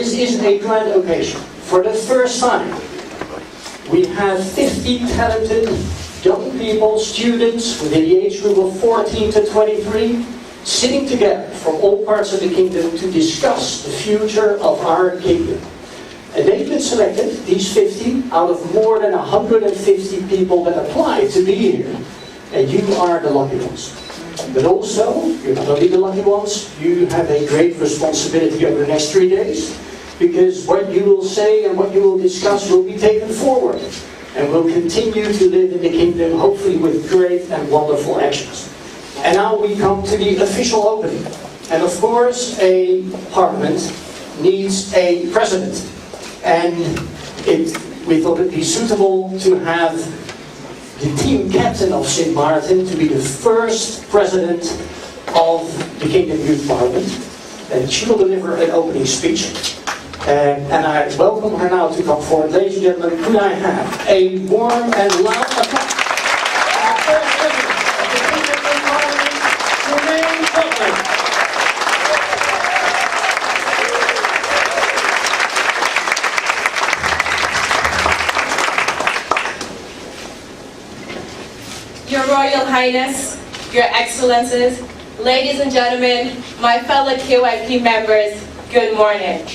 this is a grand occasion. For the first time, we have 50 talented young people, students within the age group of 14 to 23, sitting together from all parts of the kingdom to discuss the future of our kingdom. And they've been selected, these 50, out of more than 150 people that applied to be here. And you are the lucky ones. But also, you're not only the lucky ones, you have a great responsibility over the next 3 days, because what you will say and what you will discuss will be taken forward, and will continue to live in the kingdom, hopefully with great and wonderful actions. And now we come to the official opening. And of course, a parliament needs a president. And we thought it would be suitable to have the team captain of St. Martin to be the first president of the Kingdom Youth Parliament. And she will deliver an opening speech. And I welcome her now to come forward. Ladies and gentlemen, could I have a warm and loud applause for the first president of the Kingdom Youth Parliament, Jermaine Butler. Your Royal Highness, Your Excellencies, ladies and gentlemen, my fellow KYP members, good morning.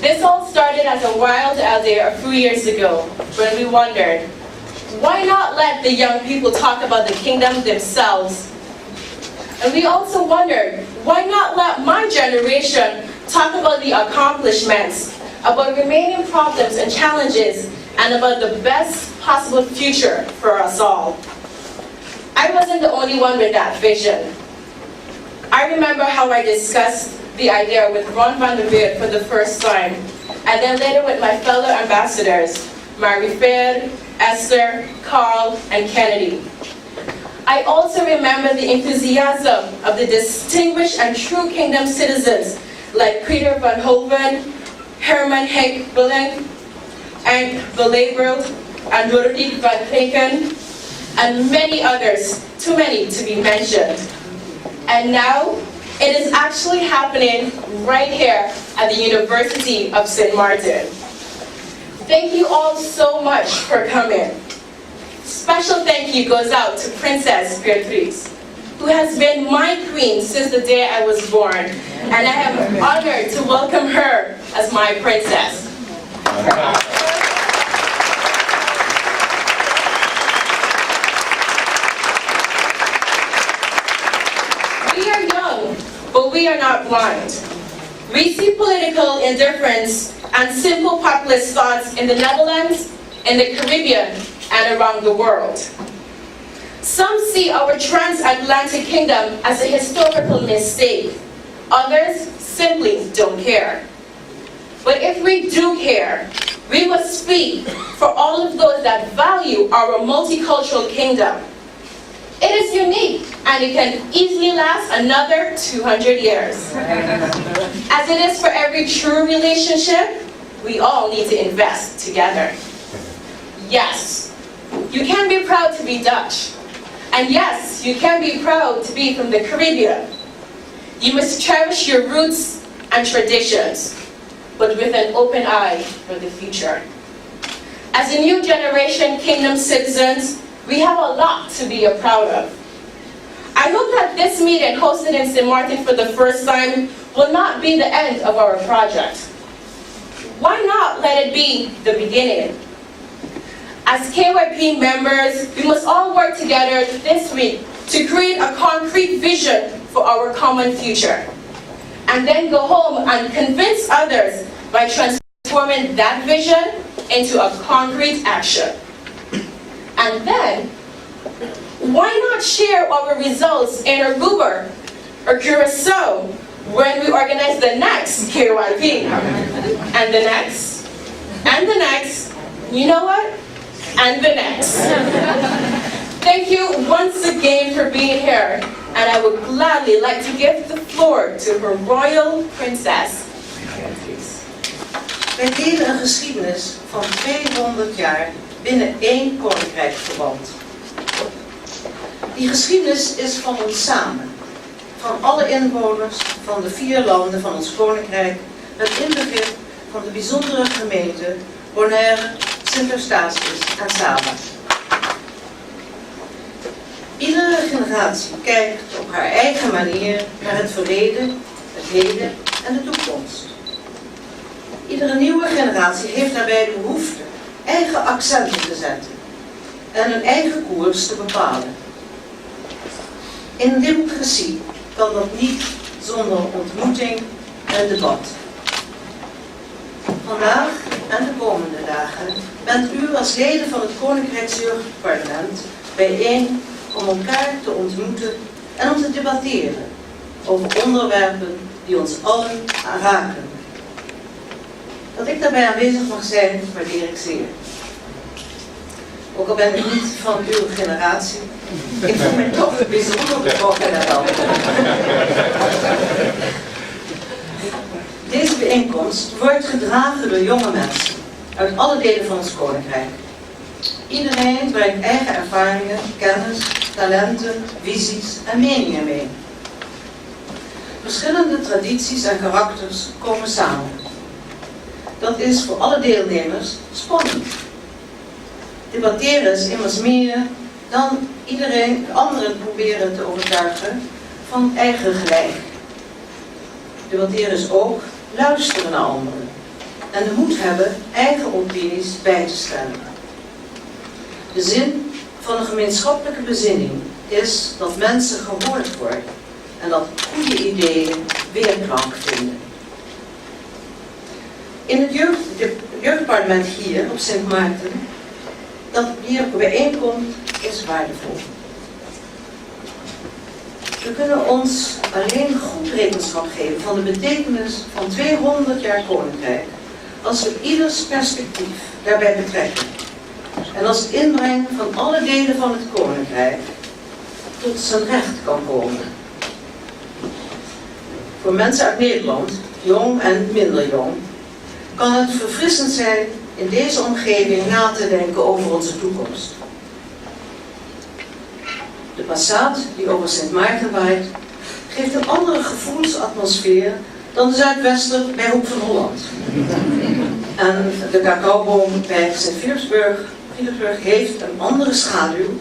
This all started as a wild idea a few years ago when we wondered, why not let the young people talk about the kingdom themselves? And we also wondered, why not let my generation talk about the accomplishments, about remaining problems and challenges, and about the best possible future for us all? I wasn't the only one with that vision. I remember how I discussed the idea with Ron van der Weert for the first time, and then later with my fellow ambassadors, Marie-Fair, Esther, Carl, and Kennedy. I also remember the enthusiasm of the distinguished and true kingdom citizens like Peter van Hoven, Herman Henk Willem, and Belebreld, and Roderick van Plinken, and many others, too many to be mentioned. And now, it is actually happening right here at the University of St. Martin. Thank you all so much for coming. Special thank you goes out to Princess Beatrice, who has been my queen since the day I was born, and I am honored to welcome her as my princess. We are young, but we are not blind. We see political indifference and simple populist thoughts in the Netherlands, in the Caribbean, and around the world. Some see our transatlantic kingdom as a historical mistake. Others simply don't care. But if we do care, we must speak for all of those that value our multicultural kingdom. It is unique, and it can easily last another 200 years. As it is for every true relationship, we all need to invest together. Yes, you can be proud to be Dutch. And yes, you can be proud to be from the Caribbean. You must cherish your roots and traditions, but with an open eye for the future. As a new generation kingdom citizens, we have a lot to be proud of. I hope that this meeting hosted in St. Martin for the first time will not be the end of our project. Why not let it be the beginning? As KYP members, we must all work together this week to create a concrete vision for our common future, and then go home and convince others by transforming that vision into a concrete action. And then, why not share our results in Aruba or Curacao when we organize the next KYP? And the next, and the next, you know what? And the next. Thank you once again for being here, and I would gladly like to give the floor to her Royal Princess. Wij delen een geschiedenis van 200 jaar binnen één koninkrijksverband. Die geschiedenis is van ons samen, van alle inwoners van de 4 landen van ons koninkrijk, met inbegrip van de bijzondere gemeente Bonaire, Sint-Eustatius en Saba. Iedere generatie kijkt op haar eigen manier naar het verleden, het heden en de toekomst. Iedere nieuwe generatie heeft daarbij de behoefte eigen accenten te zetten en een eigen koers te bepalen. In een democratie kan dat niet zonder ontmoeting en debat. Vandaag en de komende dagen bent u als leden van het Koninkrijks Jeugdparlement bijeen om elkaar te ontmoeten en om te debatteren over onderwerpen die ons allen raken. Dat ik daarbij aanwezig mag zijn, waardeer ik zeer. Ook al ben ik niet van uw generatie, ik voel me toch bijzonder betrokken daarvan. Deze bijeenkomst wordt gedragen door jonge mensen uit alle delen van ons koninkrijk. Iedereen brengt eigen ervaringen, kennis, talenten, visies en meningen mee. Verschillende tradities en karakters komen samen. Dat is voor alle deelnemers spannend. Debatteren is immers meer dan iedereen anderen proberen te overtuigen van eigen gelijk. Debatteren is ook luisteren naar anderen en de moed hebben eigen opinies bij te stellen. De zin van een gemeenschappelijke bezinning is dat mensen gehoord worden en dat goede ideeën weerklank vinden. In het jeugdparlement hier op Sint Maarten, dat hier bijeenkomt, is waardevol. We kunnen ons alleen goed rekenschap geven van de betekenis van 200 jaar koninkrijk als we ieders perspectief daarbij betrekken en als het inbrengen van alle delen van het koninkrijk tot zijn recht kan komen. Voor mensen uit Nederland, jong en minder jong, kan het verfrissend zijn in deze omgeving na te denken over onze toekomst. De passaat die over Sint Maarten waait, geeft een andere gevoelsatmosfeer dan de Zuidwester bij Hoek van Holland. En de cacaoboom bij Sint Philipsburg heeft een andere schaduw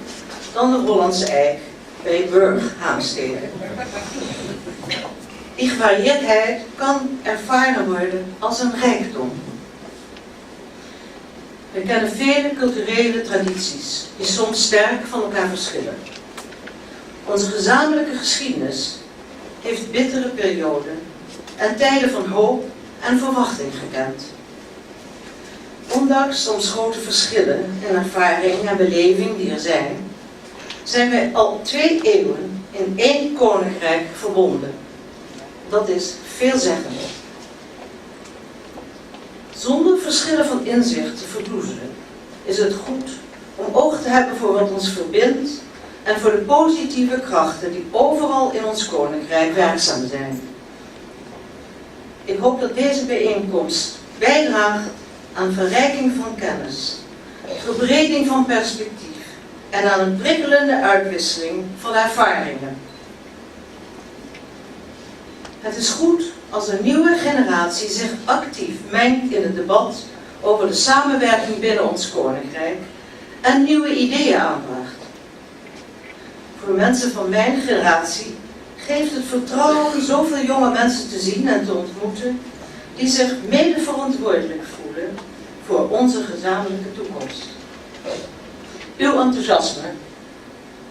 dan de Hollandse eik bij Burg Haamstede. Die gevarieerdheid kan ervaren worden als een rijkdom. We kennen vele culturele tradities die soms sterk van elkaar verschillen. Onze gezamenlijke geschiedenis heeft bittere perioden en tijden van hoop en verwachting gekend. Ondanks soms grote verschillen in ervaring en beleving die er zijn wij al 2 eeuwen in één koninkrijk verbonden. Dat is veelzeggend. Zonder verschillen van inzicht te verdoezelen, is het goed om oog te hebben voor wat ons verbindt en voor de positieve krachten die overal in ons koninkrijk werkzaam zijn. Ik hoop dat deze bijeenkomst bijdraagt aan verrijking van kennis, verbreding van perspectief en aan een prikkelende uitwisseling van ervaringen. Het is goed als een nieuwe generatie zich actief mengt in het debat over de samenwerking binnen ons koninkrijk en nieuwe ideeën aanbracht. Voor mensen van mijn generatie geeft het vertrouwen zoveel jonge mensen te zien en te ontmoeten die zich mede verantwoordelijk voelen voor onze gezamenlijke toekomst. Uw enthousiasme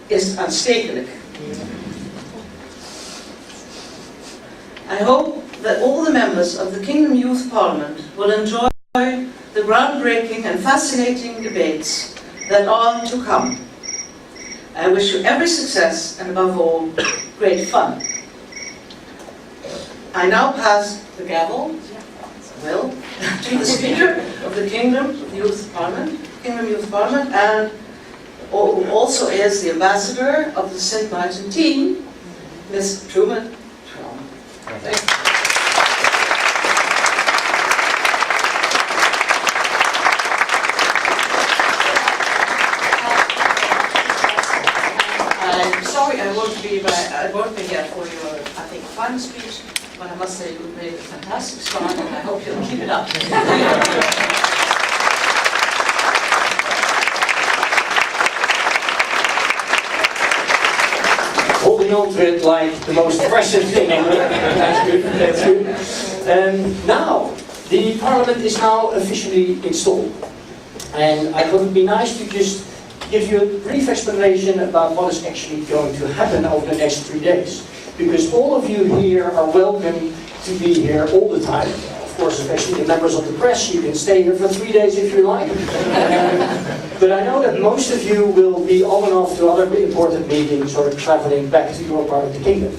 is aanstekelijk. I hope that all the members of the Kingdom Youth Parliament will enjoy the groundbreaking and fascinating debates that are to come. I wish you every success and above all, great fun. I now pass the gavel, to the Speaker of the Kingdom Youth Parliament, and who also is the ambassador of the St. Martin team, Ms. Truman. Thank you. I'm sorry I won't be here for your, I think, final speech, but I must say you made a fantastic start, and I hope you'll keep it up. Holding on to it like the most precious thing. That's good, that's good. Now, the Parliament is now officially installed. And I thought it would be nice to just give you a brief explanation about what is actually going to happen over the next 3 days. Because all of you here are welcome to be here all the time. Of course, especially the members of the press, you can stay here for 3 days if you like. But I know that most of you will be on and off to other important meetings or traveling back to your part of the kingdom.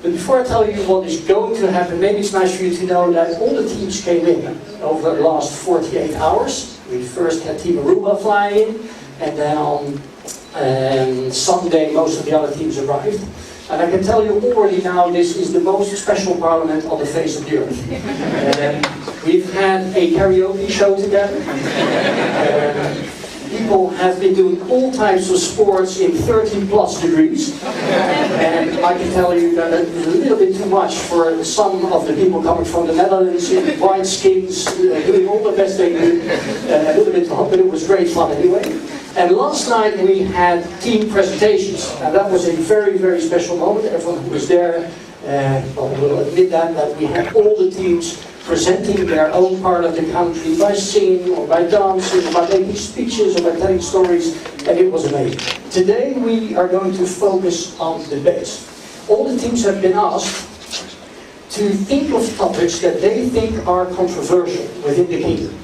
But before I tell you what is going to happen, maybe it's nice for you to know that all the teams came in over the last 48 hours. We first had Team Aruba fly in, and then on Sunday most of the other teams arrived. And I can tell you already now, this is the most special parliament on the face of the earth. We've had a karaoke show together. People have been doing all types of sports in 30 plus degrees. And I can tell you that it was a little bit too much for some of the people coming from the Netherlands in white skins, doing all the best they could. A little bit hot, but it was great fun anyway. And last night we had team presentations, and that was a very, very special moment. Everyone who was there will admit that we had all the teams presenting their own part of the country by singing or by dancing or by making speeches or by telling stories, and it was amazing. Today we are going to focus on debates. All the teams have been asked to think of topics that they think are controversial within the kingdom.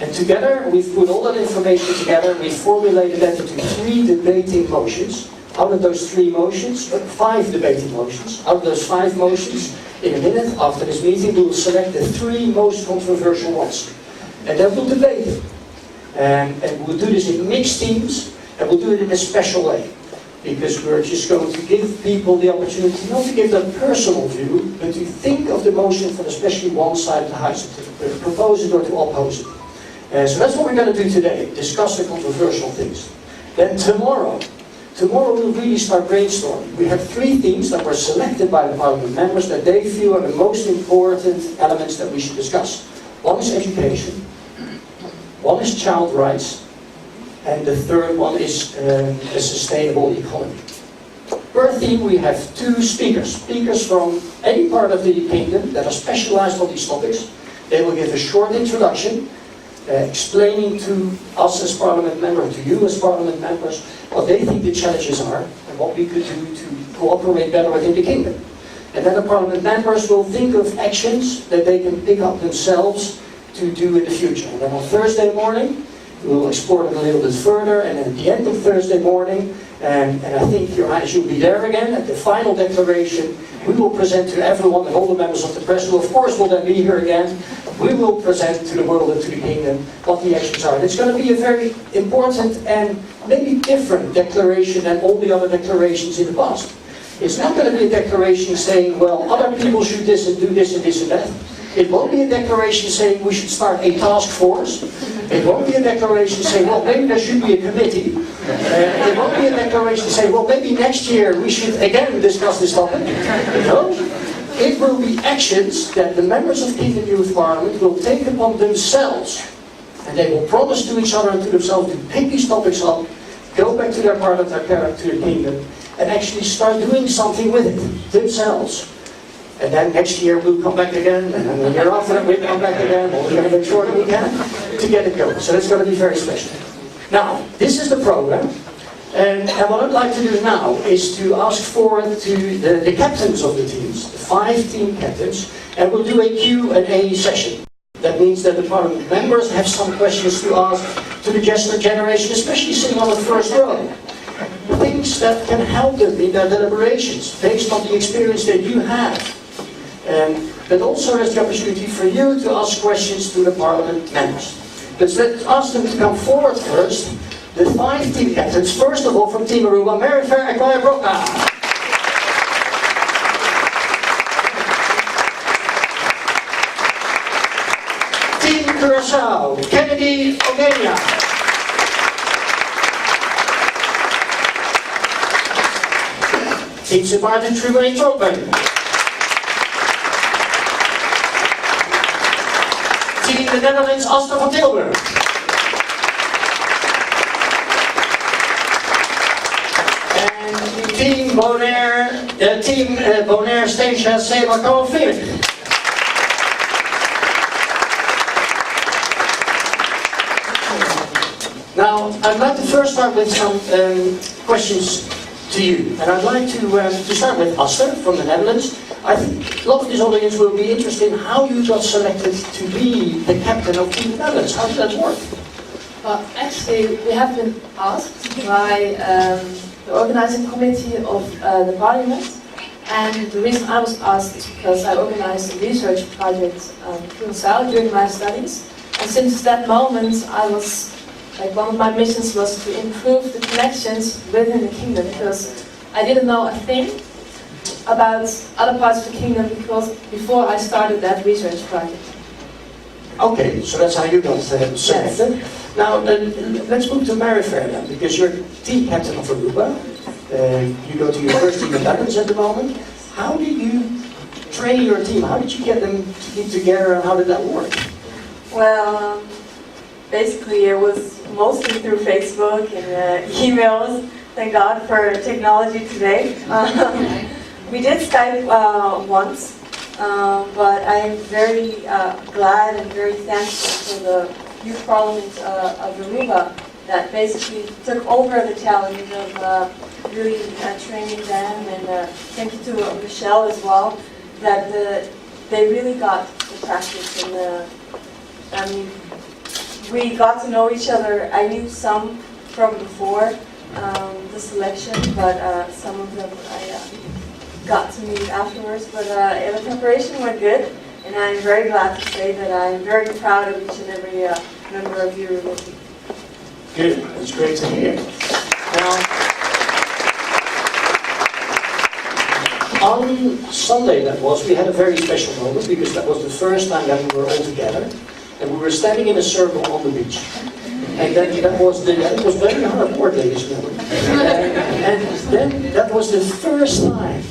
And together, we've put all that information together, we've formulated that into 3 debating motions. Out of those 3 motions, 5 debating motions. Out of those 5 motions, in a minute after this meeting, we will select the 3 most controversial ones. And then we'll debate them. And we'll do this in mixed teams, and we'll do it in a special way. Because we're just going to give people the opportunity not to give their personal view, but to think of the motion from especially one side of the house, to propose it or to oppose it. So that's what we're going to do today, discuss the controversial things. Then tomorrow we'll really start brainstorming. We have 3 themes that were selected by the Parliament members that they feel are the most important elements that we should discuss. One is education, one is child rights, and the third one is a sustainable economy. Per theme we have 2 speakers from any part of the kingdom that are specialized on these topics. They will give a short introduction, explaining to us as Parliament members, to you as Parliament members, what they think the challenges are and what we could do to cooperate better within the kingdom. And then the Parliament members will think of actions that they can pick up themselves to do in the future. And then on Thursday morning, we will explore it a little bit further, and at the end of Thursday morning, and I think Your Highness, you'll be there again, at the final declaration, we will present to everyone and all the members of the press, who of course will then be here again. We will present to the world and to the kingdom what the actions are. And it's going to be a very important and maybe different declaration than all the other declarations in the past. It's not going to be a declaration saying, well, other people should this and do this and this and that. It won't be a declaration saying we should start a task force. It won't be a declaration saying, well, maybe there should be a committee. It won't be a declaration saying, well, maybe next year we should again discuss this topic. No. It will be actions that the members of Kingdom Youth Parliament will take upon themselves. And they will promise to each other and to themselves to pick these topics up, go back to their part of their character, to the kingdom, and actually start doing something with it themselves. And then next year we'll come back again, and then the year after that we'll come back again, and we're going to make sure that we can to get it going. So that's going to be very special. Now, this is the program. And what I'd like to do now is to ask forward to the captains of the teams, the 5 team captains, and we'll do a Q&A session. That means that the Parliament members have some questions to ask to the Jester generation, especially sitting on the first row. Things that can help them in their deliberations, based on the experience that you have. But also there's the opportunity for you to ask questions to the Parliament members. But let's ask them to come forward first. The 5 team captains, first of all from Team Aruba, Marifer and Claire Broca. Team Curaçao, Kennedy Ogenia. Fietsen Maarten Trubel Tropen. Team the Netherlands, Asta van Tilburg. And Team Bonaire, Stacia Seba Kovac. Now, I'd like to first start with some questions to you. And I'd like to start with Asta from the Netherlands. I think a lot of this audience will be interested in how you got selected to be the captain of Team Netherlands. How did that work? Well, actually, we have been asked by the organizing committee of the parliament. And the reason I was asked is because I organized a research project through South during my studies. And since that moment, one of my missions was to improve the connections within the kingdom, because I didn't know a thing about other parts of the kingdom before I started that research project. Okay, so that's how you got selected. Yes. Now, let's move to Marifair then, because you're team captain of Aruba. You go to university in the Netherlands at the moment. How did you train your team? How did you get them to keep together, and how did that work? Well, basically it was mostly through Facebook and emails. Thank God for technology today. We did Skype once, but I am very glad and very thankful for the Youth Parliament of Aruba that basically took over the challenge of really training them, and thank you to Michelle as well, that they really got the practice, and we got to know each other. I knew some from before the selection, but some of them I got to meet afterwards. But the preparation went good, and I'm very glad to say that I'm very proud of each and every member of your team. Good, that's great to hear. Now, on Sunday we had a very special moment, because that was the first time that we were all together. And we were standing in a circle on the beach. And then it was very hard work, ladies and gentlemen. And then that was the first time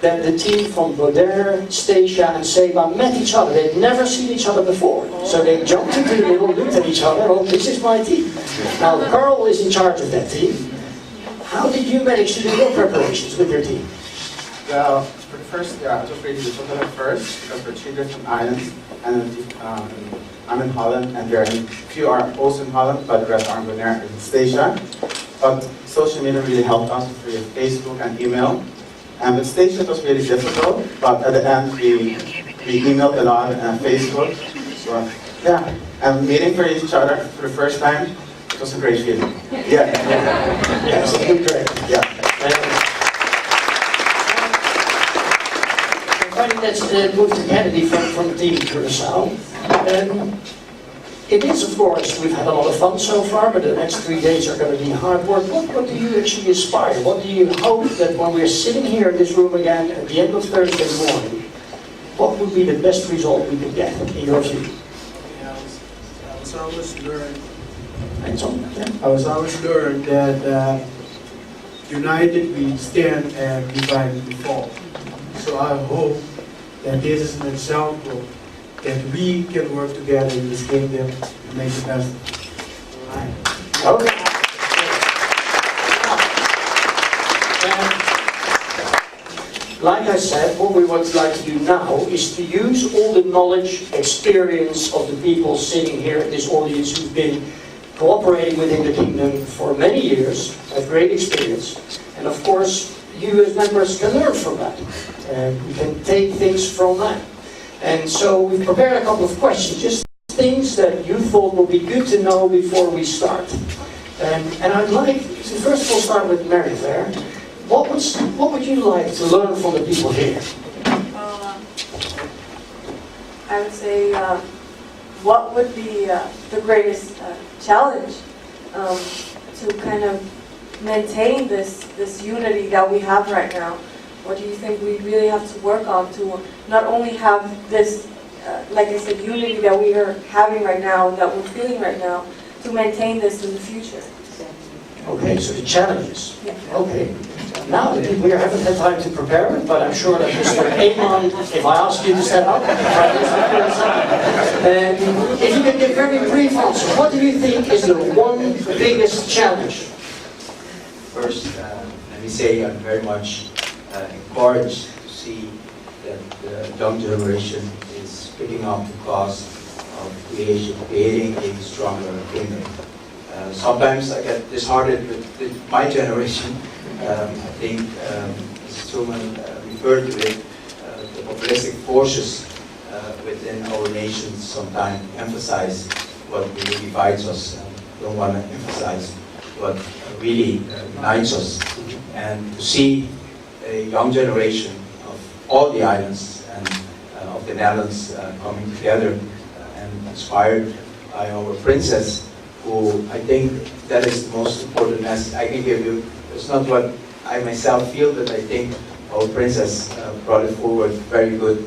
that the team from Bonaire, Stacia and Seba met each other. They'd never seen each other before. So they jumped into the middle, looked at each other, oh, this is my team. Now, Carl is in charge of that team. How did you manage to do your preparations with your team? Well, for the first, it was really difficult at first, because we're 3 different islands, and I'm in Holland, and a few are also in Holland, but the rest are in Bonaire and Stacia. But social media really helped us through Facebook and email. And with Stacia it was really difficult, but at the end we emailed a lot and Facebook. So, yeah, and meeting for each other for the first time, it was a great feeling. Yeah. Yes, great. Yeah. Let's move to Kennedy from Team Curaçao. It is, of course, we've had a lot of fun so far, but the next 3 days are going to be hard work. What do you actually aspire? What do you hope that when we're sitting here in this room again at the end of Thursday morning, what would be the best result we could get, in your view? I was always learned. Yeah. I was always learned that united we stand and divided we fall. So I hope that this is an example that we can work together in this kingdom and make the best of life. Okay. Like I said, what we would like to do now is to use all the knowledge, experience of the people sitting here in this audience who've been cooperating within the kingdom for many years, have great experience, and of course you as members can learn from that, and we can take things from that. And so we've prepared a couple of questions, just things that you thought would be good to know before we start. And I'd like to first of all start with Marifair. What would you like to learn from the people here? I would say, what would be the greatest challenge to kind of maintain this unity that we have right now? What do you think we really have to work on to not only have this, like I said, unity that we are having right now, that we're feeling right now, to maintain this in the future? Okay, so the challenges. Yeah. Okay. Now, the people here haven't had time to prepare it, but I'm sure that Mr. Amon, if I ask you to stand up, if you can give very brief answers, what do you think is the one biggest challenge? First, let me say I'm very much encouraged to see that the young generation is picking up the cause of creating a stronger kingdom. Sometimes I get disheartened with my generation. I think Mrs. Truman referred to it, the populistic forces within our nation sometimes emphasize what really divides us and don't want to emphasize what really unites us. And to see a young generation of all the islands and of the Netherlands coming together and inspired by our princess, who I think that is the most important message I can give you. It's not what I myself feel, but I think our princess brought it forward very good.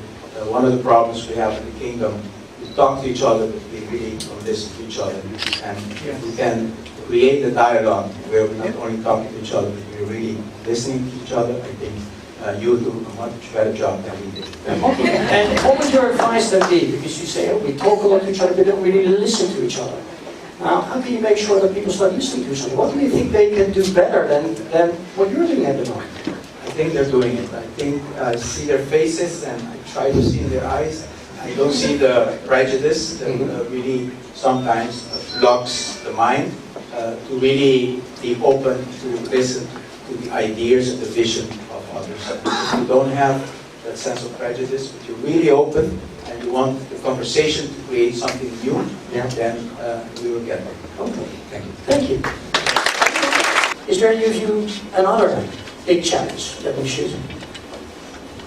One of the problems we have in the kingdom, we talk to each other, but we really don't listen to each other. And we can create a dialogue where we're not only talking to each other, but we're really listening to each other. I think you do a much better job than we did. Okay. And what would your advice then be? Because you say, oh, we talk a lot to each other, but don't really listen to each other. Now, how can you make sure that people start listening to each other? What do you think they can do better than what you're doing at the moment? I think they're doing it. I think I see their faces and I try to see in their eyes. I don't see the prejudice that really sometimes blocks the mind to really be open to listen to the ideas and the vision of others. If you don't have that sense of prejudice, but you're really open and you want the conversation to create something new, then we will get there. Okay. Thank you. Thank you. Is there any of you another big challenge that we should?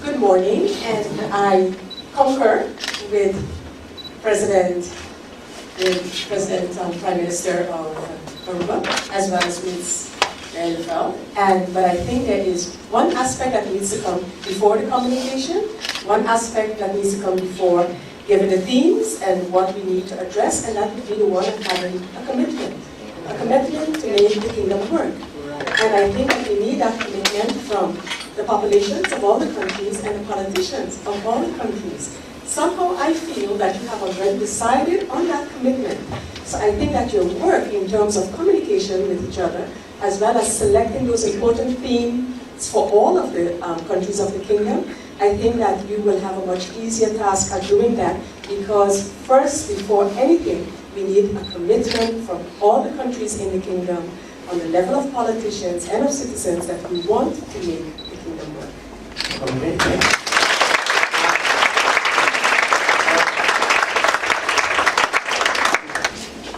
Good morning, and I concur with President Prime Minister of Aruba, as well as Ms. Lefel. But I think there is one aspect that needs to come before the communication, one aspect that needs to come before giving the themes and what we need to address, and that would be the one of having a commitment to make the kingdom work. And I think that we need that commitment from the populations of all the countries and the politicians of all the countries. Somehow I feel that you have already decided on that commitment. So I think that your work in terms of communication with each other, as well as selecting those important themes for all of the countries of the kingdom, I think that you will have a much easier task at doing that, because first, before anything, we need a commitment from all the countries in the kingdom on the level of politicians and of citizens that we want to make the kingdom work. Okay.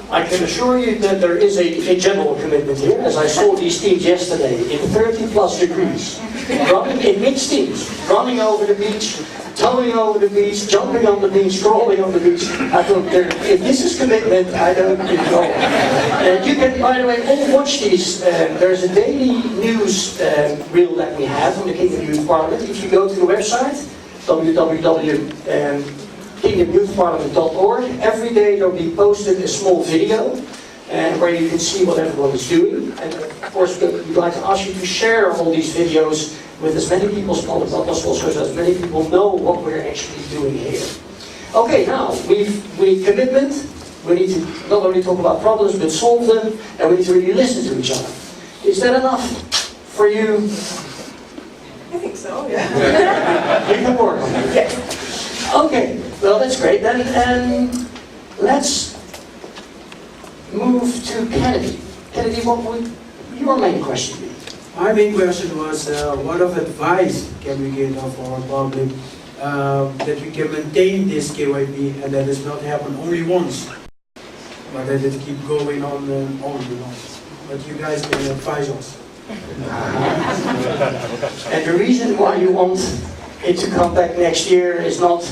I can assure you that there is a general commitment here, as I saw these teams yesterday in 30 plus degrees, running in mixed teams, running over the beach, towing over the beach, jumping on the beach, crawling on the beach. I thought, if this is commitment, I don't really know. You can, by the way, all watch these. There's a daily news reel that we have on the Kingdom Youth Parliament. If you go to the website, www.kingdomyouthparliament.org, every day there will be posted a small video where you can see what everyone is doing. And of course, we'd like to ask you to share all these videos with as many people as possible, so as many people know what we're actually doing here. Okay, now, we commitment. We need to not only talk about problems, but solve them, and we need to really listen to each other. Is that enough for you? I think so, yeah. You can work on it. Yes. Okay, well that's great. Then let's move to Kennedy. Kennedy, what would your main question be? My main question was, what of advice can we give of our public that we can maintain this KYB and that does not happen only once, but that it keep going on and on and on. But you guys can advise us. And the reason why you want it to come back next year is not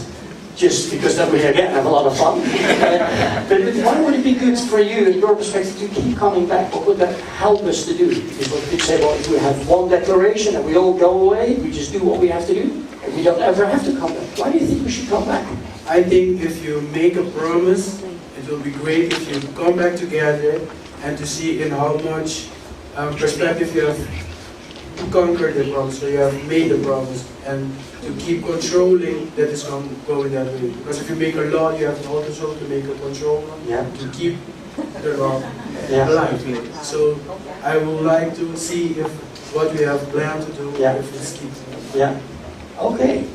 just because then we again have a lot of fun. But why would it be good for you, in your perspective, to keep coming back? What would that help us to do? Because what you say, well, if we have one declaration and we all go away, we just do what we have to do, and we don't ever have to come back. Why do you think we should come back? I think if you make a promise, it will be great if you come back together and to see in how much perspective you have to conquer the problem, so you have made the problems, and to keep controlling that is going that way. Because if you make a law, you have also to make a control Yeah. to keep the law Yeah. alive. So I would like to see if what we have planned to do, Yeah. if it's keep. Yeah. Okay.